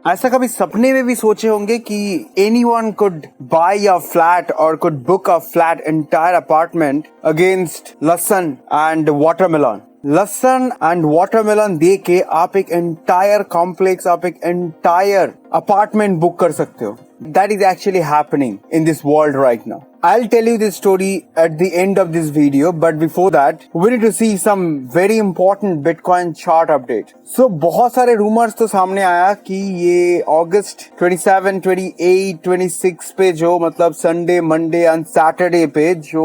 ऐसा कभी सपने में भी सोचे होंगे कि anyone could buy a flat or could book a flat entire apartment against लहसुन and watermelon. लहसुन एंड वाटरमेलन दे के आप एक एंटायर कॉम्प्लेक्स, आप एक एंटायर अपार्टमेंट बुक कर सकते हो. That is actually happening in this world right now. I'll tell you this story at the end of this video, but before that, we need to see some very important Bitcoin chart update. So, बहुत सारे rumors तो सामने आया कि ये August 27, 28, 26 पे जो मतलब Sunday, Monday and Saturday पे जो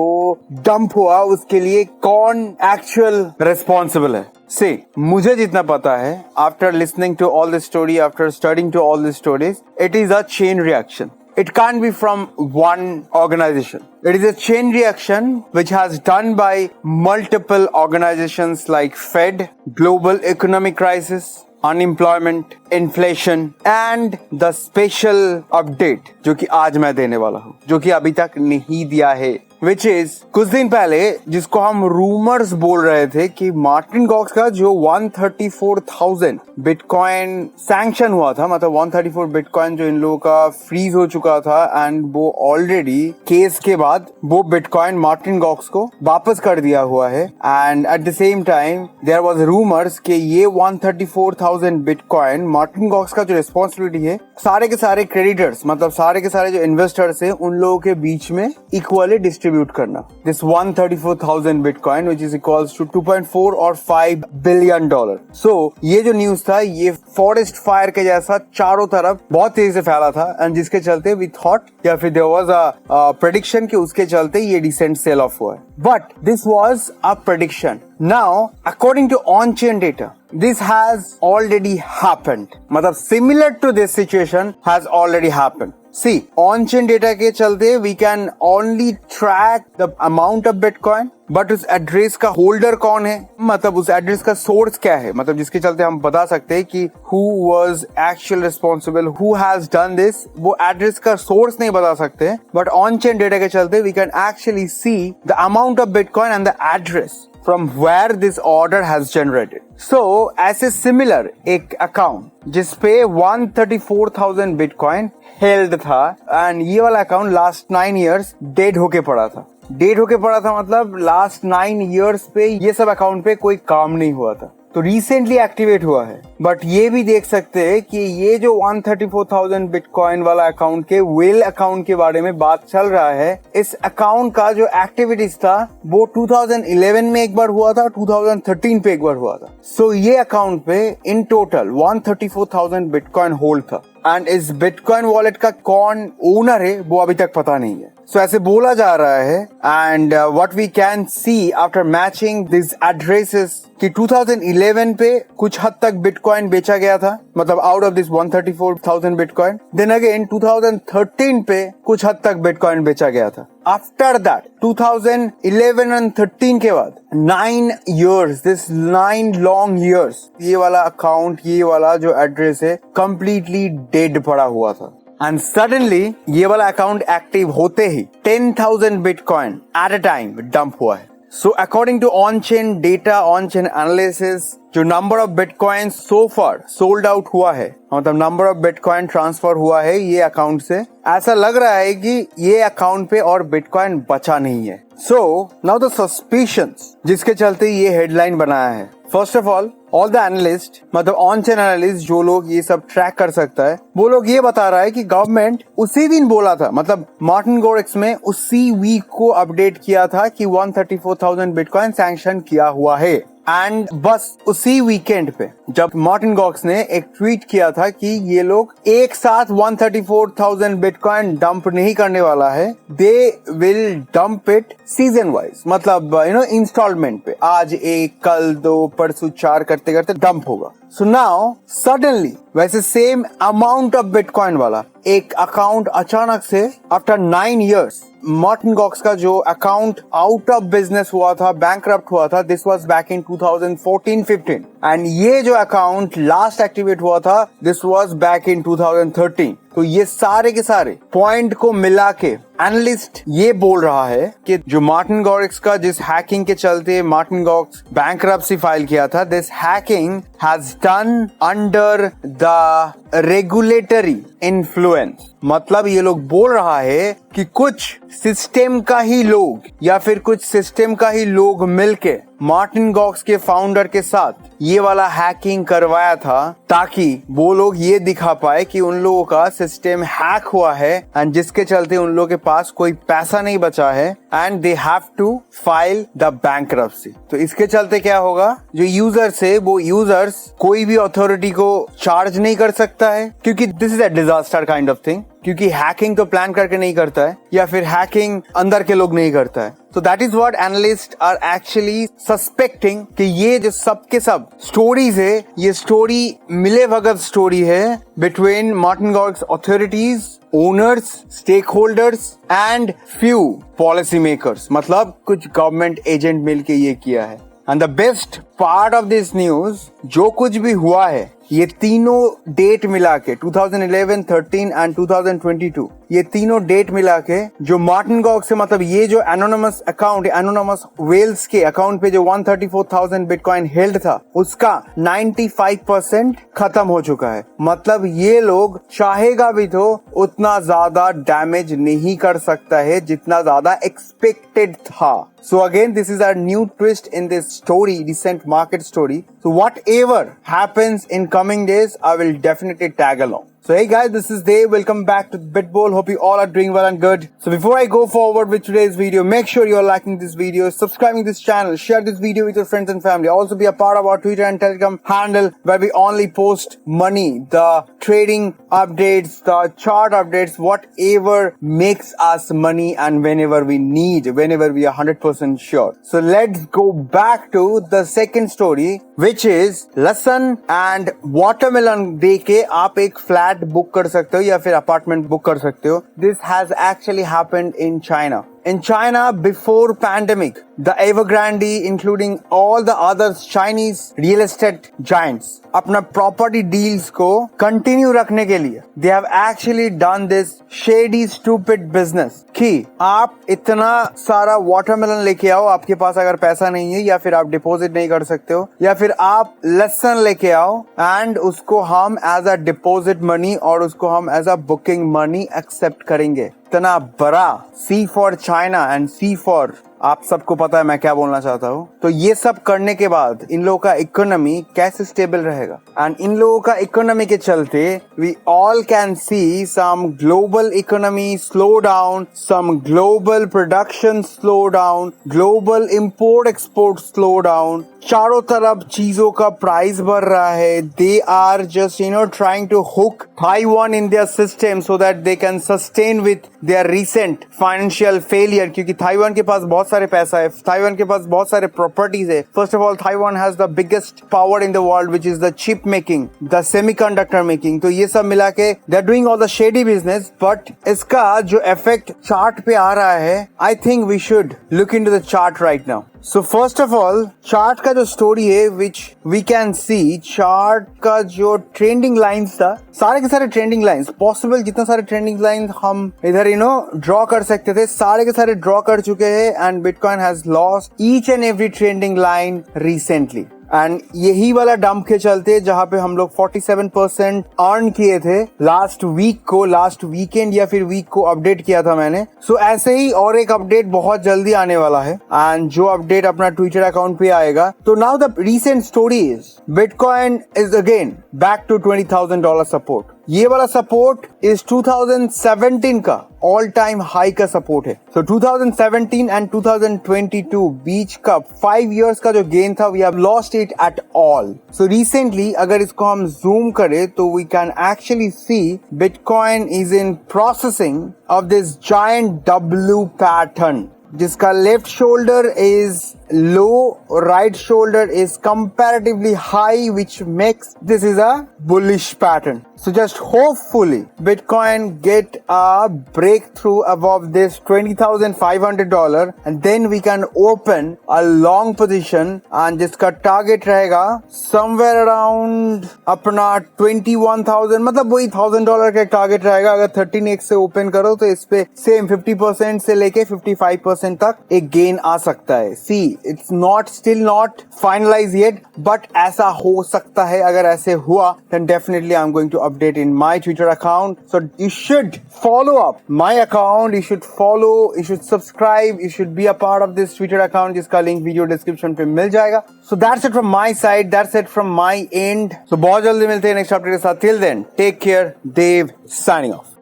dump हुआ उसके लिए कौन actual responsible है. See, मुझे जितना पता है, after listening to all this story, after studying to all these stories, it is a chain reaction. It can't be from one organization. It is a chain reaction which has done by multiple organizations like Fed, global economic crisis, unemployment, inflation and the special update जो कि आज मैं देने वाला हूँ, जो कि अभी तक नहीं दिया है. Which is कुछ दिन पहले जिसको हम रूमर्स बोल रहे थे कि मार्टिन गॉक्स का जो 134,000 बिटकॉइन सैंक्शन हुआ था, मतलब 134 बिटकॉइन जो इन लोगों का फ्रीज हो चुका था एंड वो ऑलरेडी केस के बाद वो बिटकॉइन मार्टिन गॉक्स को वापस कर दिया हुआ है. And at the same time there was rumours कि ये 134,000 बिटकॉइन मार्टिन गॉक्स का जो रिस्पॉन्सिबिलिटी है सारे के सारे क्रेडिटर्स, मतलब सारे के सारे जो इन्वेस्टर्स है उन लोगों के बीच में इक्वली डिस्ट्रीब्यूट करना. This 134,000 bitcoin which is equals to 2.4 और 5 बिलियन डॉलर. सो ये जो न्यूज था ये फॉरेस्ट फायर के जैसा चारों तरफ बहुत तेजी से फैला था एंड जिसके चलते वी थॉट या फिर देयर वाज अ प्रेडिक्शन कि उसके चलते ये डिसेंट सेल ऑफ हुआ है. But this was a prediction. Now according to on chain data this has already happened. मतलब similar to this situation has already happened. See, on-chain data के चलते we can only track the amount of Bitcoin, but उस address का holder कौन है, मतलब उस address का सोर्स क्या है, मतलब जिसके चलते हम बता सकते हैं कि who was actual responsible, who has done this. वो एड्रेस का सोर्स नहीं बता सकते, but on-chain data के चलते we can actually see the amount of Bitcoin and the address from where this order has generated. So, ऐसे similar एक account जिसपे 134,000 बिटकॉइन हेल्ड था एंड ये वाला अकाउंट लास्ट 9 years डेड होके पड़ा था. डेड होके पड़ा था मतलब लास्ट 9 years पे ये सब अकाउंट पे कोई काम नहीं हुआ था, तो रिसेंटली एक्टिवेट हुआ है. बट ये भी देख सकते हैं कि ये जो 134,000 बिटकॉइन वाला अकाउंट के वेल अकाउंट के बारे में बात चल रहा है, इस अकाउंट का जो एक्टिविटीज था वो 2011 में एक बार हुआ था, 2013 पे एक बार हुआ था. सो ये अकाउंट पे इन टोटल 134,000 बिटकॉइन होल्ड था एंड इस बिटकॉइन वॉलेट का कौन ओनर है वो अभी तक पता नहीं है. सो ऐसे बोला जा रहा है and what we can see after matching this addresses कि 2011 पे कुछ हद तक बिटकॉइन बेचा गया था, मतलब out of this 134,000 bitcoin. Then again 2013 पे कुछ हद तक बिटकॉइन बेचा गया था. आफ्टर दैट 2011 एंड 13 के बाद 9 years, दिस 9 long years ये वाला अकाउंट, ये वाला जो एड्रेस है कंप्लीटली डेड पड़ा हुआ था. एंड सडनली ये वाला अकाउंट एक्टिव होते ही 10,000 bitcoin at a time dump हुआ है. So according to on-chain data, on-chain analysis, जो number of bitcoin so far sold out हुआ है, मतलब नंबर ऑफ बिटकॉइन ट्रांसफर हुआ है ये अकाउंट से, ऐसा लग रहा है कि ये अकाउंट पे और बिटकॉइन बचा नहीं है. सो नाउ द सस्पिशंस जिसके चलते ये हेडलाइन बनाया है. First of all the analyst, मतलब ऑन चेन एनालिस्ट जो लोग ये सब ट्रैक कर सकता है, वो लोग ये बता रहा है कि गवर्नमेंट उसी दिन बोला था, मतलब मार्टिन गॉक्स में उसी वीक को अपडेट किया था कि 134,000 बिटकॉइन सैंक्शन किया हुआ है. एंड बस उसी वीकेंड पे जब मार्टिन गॉक्स ने एक ट्वीट किया था कि ये लोग एक साथ 134,000 बिटकॉइन डंप नहीं करने वाला है, they will dump it season wise, मतलब इंस्टॉलमेंट पे, आज 1, कल 2, परसों 4 करते करते डंप होगा. सो नाउ सडनली वैसे सेम अमाउंट ऑफ बिटकॉइन वाला एक अकाउंट अचानक से आफ्टर 9 years मार्टिन गॉक्स का जो अकाउंट आउट ऑफ बिजनेस हुआ था, बैंकरप्ट हुआ था, this was back in 2014-15 and ये जो अकाउंट लास्ट एक्टिवेट हुआ था दिस वाज बैक इन 2013. तो ये सारे के सारे पॉइंट को मिला के एनालिस्ट ये बोल रहा है कि जो मार्टिन गॉरिक्स का जिस हैकिंग के चलते मार्टिन गॉरिक्स बैंकरप्सी फाइल किया था, this hacking has done under the regulatory influence. मतलब ये लोग बोल रहा है कि कुछ सिस्टम का ही लोग या फिर कुछ सिस्टम का ही लोग मिलके मार्टिन गॉरिक्स के फाउंडर के साथ ये वाला हैकिंग करवाया था, ताकि वो लोग ये दिखा पाए कि उन लोगों का सिस्टम हैक हुआ है एंड जिसके चलते उन लोगों के पास कोई पैसा नहीं बचा है and they have to file the bankruptcy. तो इसके चलते क्या होगा, जो यूजर्स है वो यूजर्स कोई भी अथॉरिटी को चार्ज नहीं कर सकता है, क्योंकि this is a disaster kind of thing, क्योंकि हैकिंग तो प्लान करके नहीं करता है या फिर हैकिंग अंदर के लोग नहीं करता है। So that is what analysts are actually suspecting कि ये जो सब के सब स्टोरीज है, ये स्टोरी मिले भगत स्टोरी है between Martin Garrix authorities, owners, stakeholders and few policy makers। मतलब कुछ गवर्नमेंट एजेंट मिलके ये किया है। And the best part of this news, जो कुछ भी हुआ है ये तीनों डेट मिला के 2011, 13 एंड 2022, ये तीनों डेट मिला के जो मार्टिन गॉरिक्स से, मतलब ये जो एनोनिमस अकाउंट, एनोनिमस वेल्स के अकाउंट पे जो 134,000 बिटकॉइन हेल्ड था, उसका 95% खत्म हो चुका है। मतलब ये लोग चाहेगा भी तो उतना ज्यादा डैमेज नहीं कर सकता है जितना ज्यादा एक्सपेक्टेड था। So again, this is our new twist in this story, recent market story. So whatever happens in coming days, I will definitely tag along. So hey guys, this is Dave. Welcome back to BitBowl. Hope you all are doing well and good. So before I go forward with today's video, make sure you are liking this video, subscribing this channel, share this video with your friends and family. Also be a part of our Twitter and Telegram handle where we only post money, the trading updates, the chart updates, whatever makes us money and whenever we need, whenever we are 100% sure. So let's go back to the second story, which is लसन and watermelon दे के आप एक flat book कर सकते हो या फिर apartment book कर सकते हो। This has actually happened in China. In China, before pandemic, the Evergrande, including all the other Chinese real estate giants, अपना property deals को continue रखने के लिए they have actually done this shady stupid business कि आप इतना सारा watermelon लेके आओ, आपके पास अगर पैसा नहीं है या फिर आप डिपॉजिट नहीं कर सकते हो, या फिर आप लहसुन लेके आओ एंड उसको हम एज अ डिपॉजिट मनी और उसको हम as a booking money accept करेंगे। इतना बड़ा C for China and C for, आप सबको पता है मैं क्या बोलना चाहता हूँ। तो ये सब करने के बाद इन लोगों का इकोनॉमी कैसे स्टेबल रहेगा, एंड इन लोगों का इकोनॉमी के चलते we all can see some global economy slow down, some global production slow down, global import export slow down, चारों तरफ चीजों का प्राइस बढ़ रहा है। They are just trying to hook Taiwan in their system so that they can sustain with their recent financial failure, क्योंकि Taiwan के पास बहुत सारे पैसा है, ताइवान के पास बहुत सारे प्रॉपर्टीज है। First of all, Taiwan has the biggest power in the world which is the chip making, the semiconductor making. तो ये सब मिला के they are doing all the shady business, but इसका जो इफेक्ट चार्ट पे आ रहा है, I think we should look into the chart right now. So first of all, chart का जो स्टोरी है which we can see, chart का जो ट्रेंडिंग लाइंस था, सारे के सारे ट्रेंडिंग लाइंस पॉसिबल, जितना सारे ट्रेंडिंग लाइंस हम इधर ड्रॉ कर सकते थे, सारे के सारे ड्रॉ कर चुके हैं and bitcoin has lost each and every trending line recently. And यही वाला डंप के चलते जहां पे हम लोग 47% अर्न किए थे लास्ट वीक को, लास्ट वीकेंड या फिर वीक को अपडेट किया था मैंने। सो ऐसे ही और एक अपडेट बहुत जल्दी आने वाला है एंड जो अपडेट अपना ट्विटर अकाउंट पे आएगा। तो now the recent story is bitcoin is again back to $20,000 support. ये वाला सपोर्ट इस 2017 का ऑल टाइम हाई का सपोर्ट है। सो 2017 एंड 2022 बीच का 5 इयर्स का जो गेन था, we have lost it at all. So recently अगर इसको हम जूम करें तो we can actually see bitcoin is in processing of this giant W pattern, जिसका left shoulder is low right shoulder is comparatively high, which makes this is a bullish pattern. So just hopefully Bitcoin get a breakthrough above this $20,500 and then we can open a long position and जिसका target रहेगा somewhere around अपना 21,000, मतलब वही $1,000 का target रहेगा. अगर 13x से open करो तो इस पे same 50% से लेके 55% तक एक gain आ सकता है. See, it's not still not finalized yet, but ऐसा हो सकता है. अगर ऐसे हुआ then definitely I'm going to update in my Twitter account. So you should follow up my account. You should follow, you should subscribe, you should be a part of this Twitter account जिसका link video description पे मिल जाएगा. So that's it from my side. That's it from my end. So बहुत जल्दी मिलते हैं next update के साथ. Till then, take care. Dave signing off.